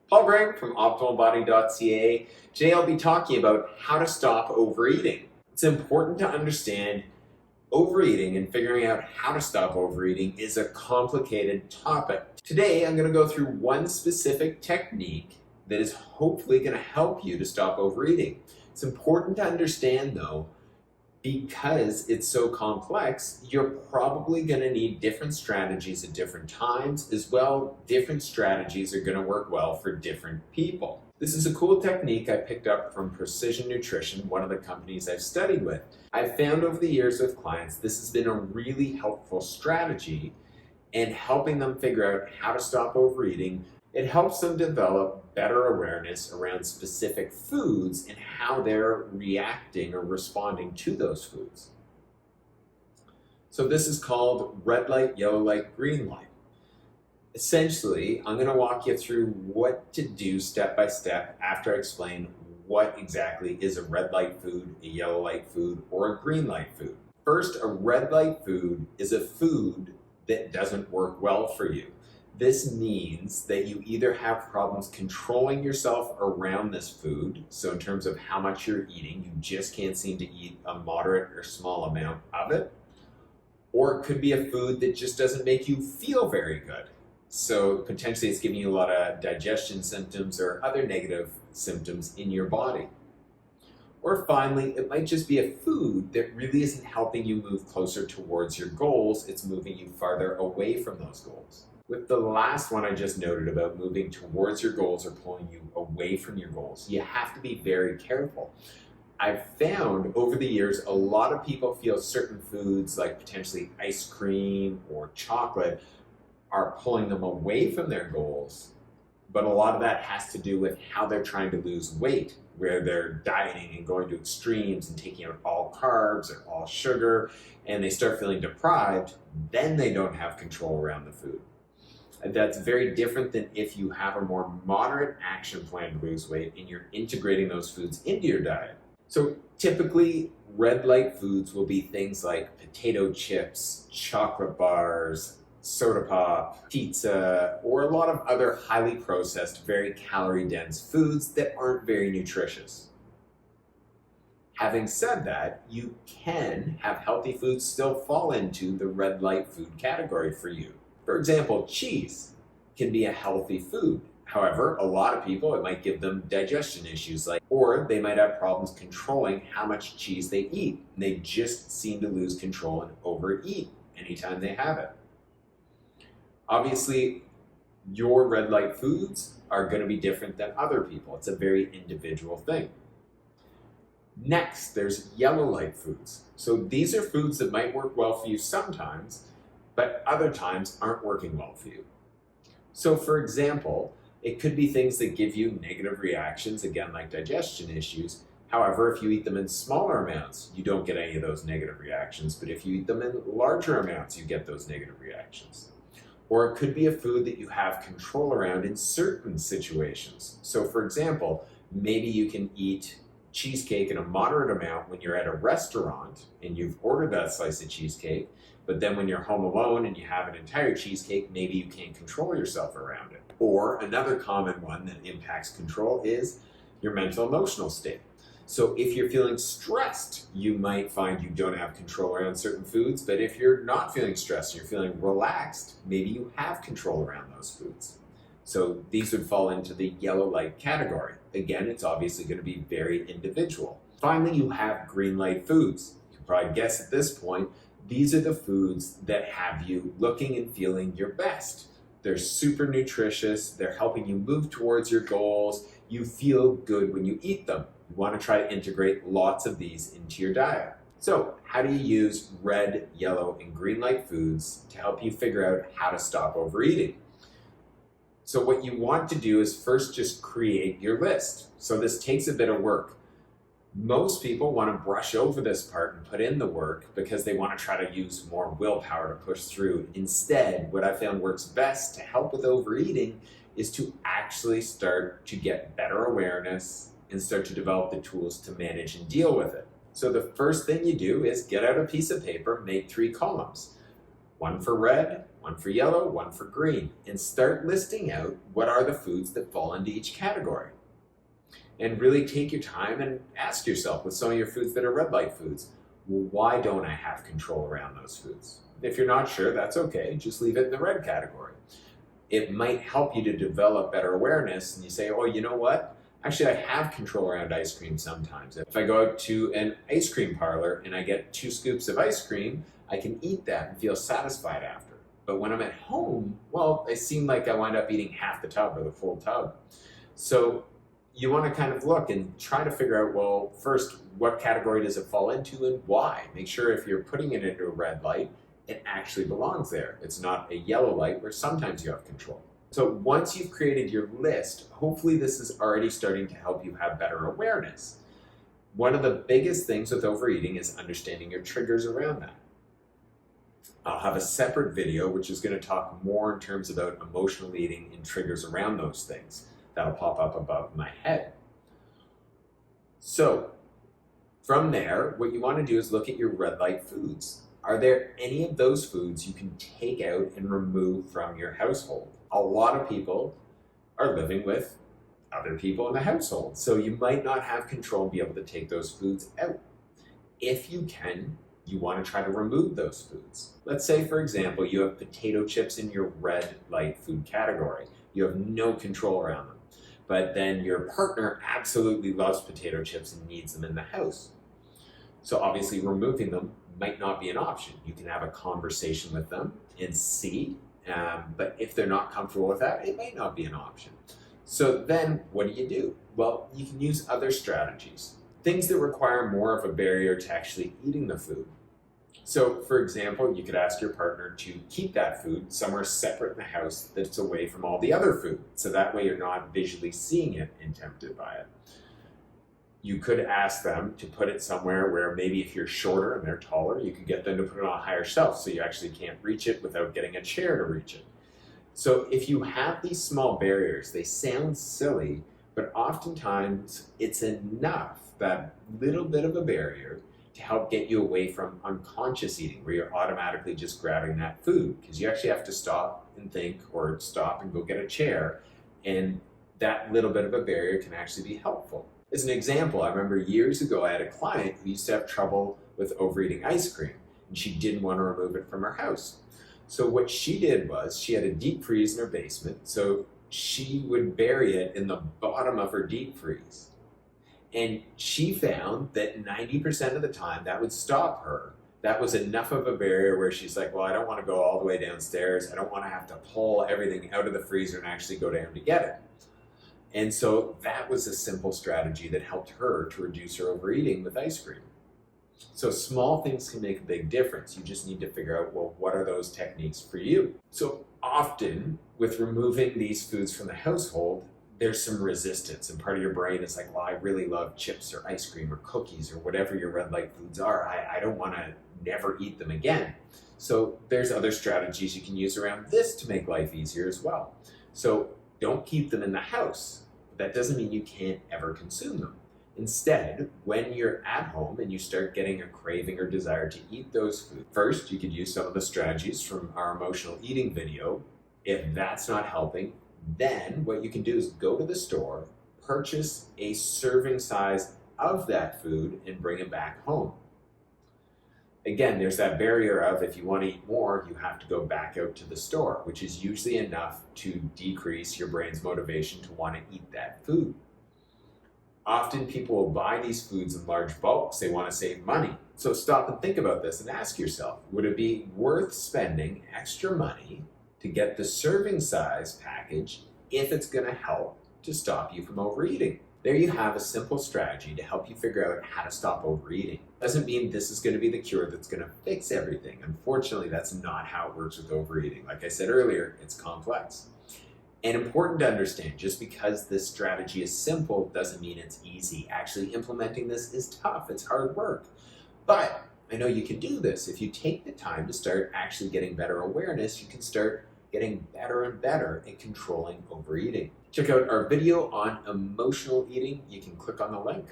Paul Graham from OptimalBody.ca. Today I'll be talking about how to stop overeating. It's important to understand overeating and figuring out how to stop overeating is a complicated topic. Today I'm going to go through one specific technique that is hopefully going to help you to stop overeating. It's important to understand though, because it's so complex, you're probably going to need different strategies at different times. As well, different strategies are going to work well for different people. This is a cool technique I picked up from Precision Nutrition, one of the companies I've studied with. I've found over the years with clients, this has been a really helpful strategy in helping them figure out how to stop overeating. It helps them develop better awareness around specific foods and how they're reacting or responding to those foods. So this is called red light, yellow light, green light. Essentially, I'm going to walk you through what to do step by step after I explain what exactly is a red light food, a yellow light food, or a green light food. First, a red light food is a food that doesn't work well for you. This means that you either have problems controlling yourself around this food, so in terms of how much you're eating, you just can't seem to eat a moderate or small amount of it, or it could be a food that just doesn't make you feel very good. So potentially it's giving you a lot of digestion symptoms or other negative symptoms in your body. Or finally, it might just be a food that really isn't helping you move closer towards your goals, it's moving you farther away from those goals. With the last one I just noted about moving towards your goals or pulling you away from your goals, you have to be very careful. I've found over the years, a lot of people feel certain foods like potentially ice cream or chocolate are pulling them away from their goals, but a lot of that has to do with how they're trying to lose weight, where they're dieting and going to extremes and taking out all carbs or all sugar, and they start feeling deprived, then they don't have control around the food. And that's very different than if you have a more moderate action plan to lose weight and you're integrating those foods into your diet. So typically, red light foods will be things like potato chips, chocolate bars, soda pop, pizza, or a lot of other highly processed, very calorie-dense foods that aren't very nutritious. Having said that, you can have healthy foods still fall into the red light food category for you. For example, cheese can be a healthy food. However, a lot of people, it might give them digestion issues, or they might have problems controlling how much cheese they eat. And they just seem to lose control and overeat anytime they have it. Obviously, your red light foods are going to be different than other people. It's a very individual thing. Next, there's yellow light foods. So these are foods that might work well for you sometimes, but other times aren't working well for you. So for example, it could be things that give you negative reactions, again, like digestion issues. However, if you eat them in smaller amounts, you don't get any of those negative reactions. But if you eat them in larger amounts, you get those negative reactions. Or it could be a food that you have control around in certain situations. So for example, maybe you can eat cheesecake in a moderate amount when you're at a restaurant and you've ordered that slice of cheesecake, but then when you're home alone and you have an entire cheesecake, maybe you can't control yourself around it. Or another common one that impacts control is your mental emotional state. So if you're feeling stressed, you might find you don't have control around certain foods, but if you're not feeling stressed, you're feeling relaxed, maybe you have control around those foods. So these would fall into the yellow light category. Again, it's obviously going to be very individual. Finally, you have green light foods. You can probably guess at this point, these are the foods that have you looking and feeling your best. They're super nutritious, they're helping you move towards your goals, you feel good when you eat them. You want to try to integrate lots of these into your diet. So how do you use red, yellow, and green light foods to help you figure out how to stop overeating? So what you want to do is first just create your list. So this takes a bit of work. Most people want to brush over this part and put in the work because they want to try to use more willpower to push through. Instead, what I found works best to help with overeating is to actually start to get better awareness and start to develop the tools to manage and deal with it. So the first thing you do is get out a piece of paper, make 3 columns. One for red, one for yellow, one for green, and start listing out what are the foods that fall into each category. And really take your time and ask yourself with some of your foods that are red light foods, well, why don't I have control around those foods? If you're not sure, that's okay. Just leave it in the red category. It might help you to develop better awareness, and you say, oh, you know what? Actually, I have control around ice cream sometimes. If I go out to an ice cream parlor and I get 2 scoops of ice cream, I can eat that and feel satisfied after. But when I'm at home, well, it seemed like I wind up eating half the tub or the full tub. So you want to kind of look and try to figure out, well, first, what category does it fall into and why? Make sure if you're putting it into a red light, it actually belongs there. It's not a yellow light where sometimes you have control. So once you've created your list, hopefully this is already starting to help you have better awareness. One of the biggest things with overeating is understanding your triggers around that. I'll have a separate video which is going to talk more in terms about emotional eating and triggers around those things. That'll pop up above my head. So from there, what you want to do is look at your red light foods. Are there any of those foods you can take out and remove from your household? A lot of people are living with other people in the household, so you might not have control and be able to take those foods out. If you can, you want to try to remove those foods. Let's say, for example, you have potato chips in your red light food category. You have no control around them, but then your partner absolutely loves potato chips and needs them in the house. So obviously removing them might not be an option. You can have a conversation with them and see, but if they're not comfortable with that, it may not be an option. So then what do? Well, you can use other strategies, things that require more of a barrier to actually eating the food. So for example, you could ask your partner to keep that food somewhere separate in the house that's away from all the other food. So that way you're not visually seeing it and tempted by it. You could ask them to put it somewhere where maybe if you're shorter and they're taller, you could get them to put it on a higher shelf so you actually can't reach it without getting a chair to reach it. So if you have these small barriers, they sound silly, but oftentimes it's enough, that little bit of a barrier, to help get you away from unconscious eating, where you're automatically just grabbing that food, because you actually have to stop and think or stop and go get a chair, and that little bit of a barrier can actually be helpful. As an example, I remember years ago I had a client who used to have trouble with overeating ice cream, and she didn't want to remove it from her house. So what she did was she had a deep freeze in her basement, so she would bury it in the bottom of her deep freeze. And she found that 90% of the time that would stop her. That was enough of a barrier where she's like, well, I don't want to go all the way downstairs. I don't want to have to pull everything out of the freezer and actually go down to get it. And so that was a simple strategy that helped her to reduce her overeating with ice cream. So small things can make a big difference. You just need to figure out, well, what are those techniques for you? So often with removing these foods from the household, there's some resistance, and part of your brain is like, well, I really love chips or ice cream or cookies or whatever your red light foods are. I don't want to never eat them again. So there's other strategies you can use around this to make life easier as well. So don't keep them in the house. That doesn't mean you can't ever consume them. Instead, when you're at home and you start getting a craving or desire to eat those foods, first, you could use some of the strategies from our emotional eating video. If that's not helping, then what you can do is go to the store, purchase a serving size of that food, and bring it back home. Again, there's that barrier of if you want to eat more, you have to go back out to the store, which is usually enough to decrease your brain's motivation to want to eat that food. Often people will buy these foods in large bulks. They want to save money. So stop and think about this and ask yourself, would it be worth spending extra money to get the serving size package if it's going to help to stop you from overeating? There you have a simple strategy to help you figure out how to stop overeating. Doesn't mean this is going to be the cure that's going to fix everything. Unfortunately, that's not how it works with overeating. Like I said earlier, it's complex. And important to understand, just because this strategy is simple doesn't mean it's easy. Actually, implementing this is tough. It's hard work. But I know you can do this. If you take the time to start actually getting better awareness, you can start getting better and better at controlling overeating. Check out our video on emotional eating. You can click on the link.